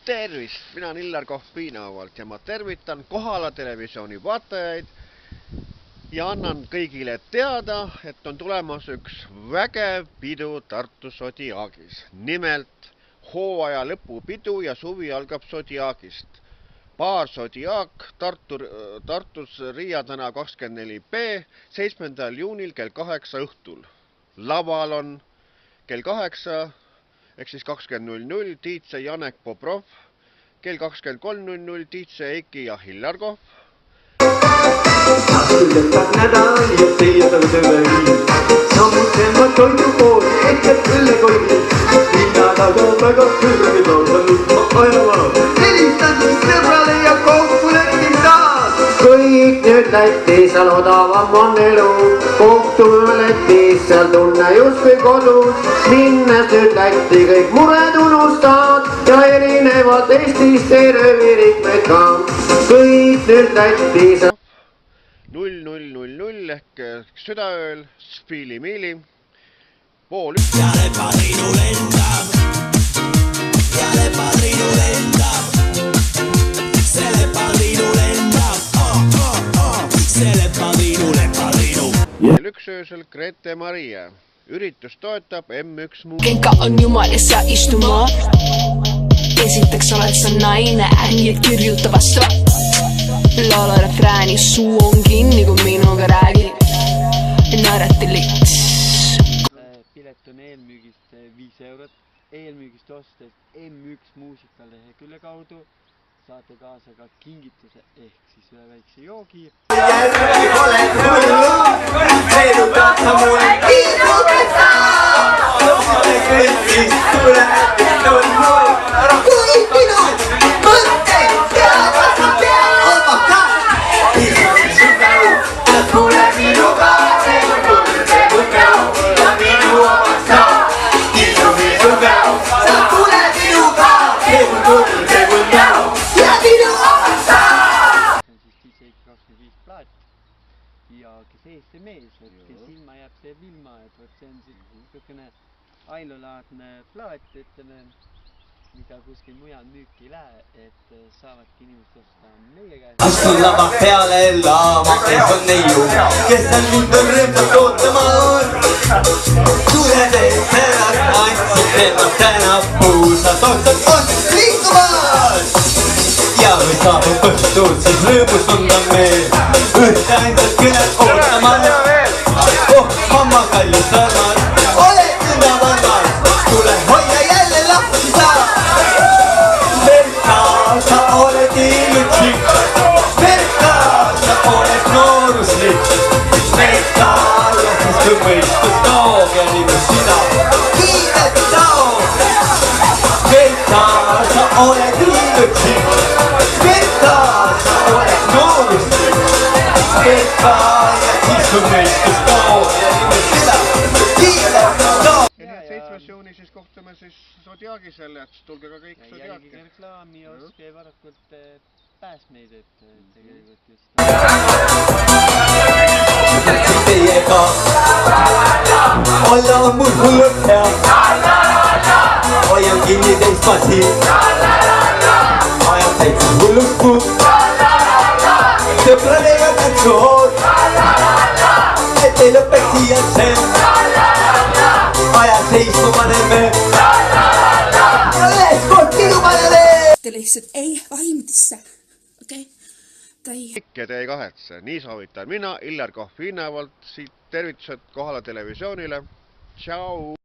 Tervist! Mina olen Illar Kohv Piinavalt ja ma tervitan Kohala televisiooni vaatajaid ja annan kõigile teada, et on tulemas üks vägev pidu Tartu Zodiaagis. Nimelt hooaja lõpupidu ja suvi algab Zodiaagist. Baar Zodiaag Tartus Riia tänav 24B 7. juunil kell 8 õhtul. Laval on kell 8 ehk siis 20.00 DJ Janek Bobrov, kell 23.00 DJ Eiki ja Illar Kohv. Askuldetab nädal ja teietab tõveli. Sammutema toidupooli ehk õllekolli. Hinnadaga väga kõrge tausanud ma ajama. Helistan sõbrale ja kokkulepin taas. Kõik nüüd Lätis on odavam on elu. Kohtume Lätis, seal tunne justkui kodus. Minnes nüüd Lätti kõik mured unustad. Ja erinevad Eestist rööviritmed ka. Kõik nüüd Lätis on 0000 ehk südaööl, Spiili-Miili, pool üks. Jale padrinu lendab, jale padrinu lendab, selle padrinu lendab, selle padrinu. Kell üks öösel Grete Maria. Üritus toetab M1 muu. Kenka on jumal ja sa istuma. Esiteks oled sa naine, nii et kirjuta vastu. Laula refrääni, suu on kinni, kui minuga räägid. Naerati liks. Pilet on eelmüügist 5 eurot. Eelmüügist ostes M1 muusikalehe külle kaudu saate kaasa ka kingituse ehk siis ühe väikse joogi. Järgi oled hullu, meenutad sa mulle kiirukesta. Loomale kõigis tuleb, on mul. Kui minu mõtteid teada sa pead oota. Isegi su käu, ta tule minuga. Tegu käu, ja minu omaks saab. Isegi su käu, ta tule minuga. Tegu käu, ja minu omaks saab. See on siis DJ 25 plaat ja kes ees see mees, et kes ilma jääb see ilma, et see on niisugune ainulaadne plaat, ütleme, mida kuskil mujal müüki ei lähe, et saavadki inimesed osta meie käest. Astun lava peale elama, kes on neiu, kes on mind on rõõmsalt ootama on. Tuled ees eras, andsid ennast täna puusad, ootad liikumas. Ja või saabub õhtul, siis rõõmus on ta meil. Ühte ainult kõnet ootama. Oh, mamma kallis sõnad, ole nõnda vannas, tule hoia jälle lahti sa. Merka, sa oled ilutsik, Merka, sa oled nooruslik. Merka, ja siis kui mõistus kaob ja nii kui sina kiidet saab. Merka, sa oled ilutsik, Merka, sa oled nooruslik. Merka, ja siis kui mõistus kaob ja nii kui sina kiidet saab. Ja 7. juuni siis kohtume siis Zodiaagis jälle, et tulge ka kõik Jälgige Zodiaagi. reklaami ja ostke varakult pääsmeid, et tegelikult just Teiega olla on mul hullult hea. Hoian kinni teist ma siin. Ajan teid hullust kuu. Sõpradega tantsu hood. Et ei lõpeks siia see. Aja seisma paneme. Let's go, kilu paneme. Te lihtsalt ei vaimdisse, okei? Ta ei... Ikke te ei kahetse. Nii soovitan mina, Illar Kohv Piinavalt, siit tervitused Kohala televisioonile. Tšau!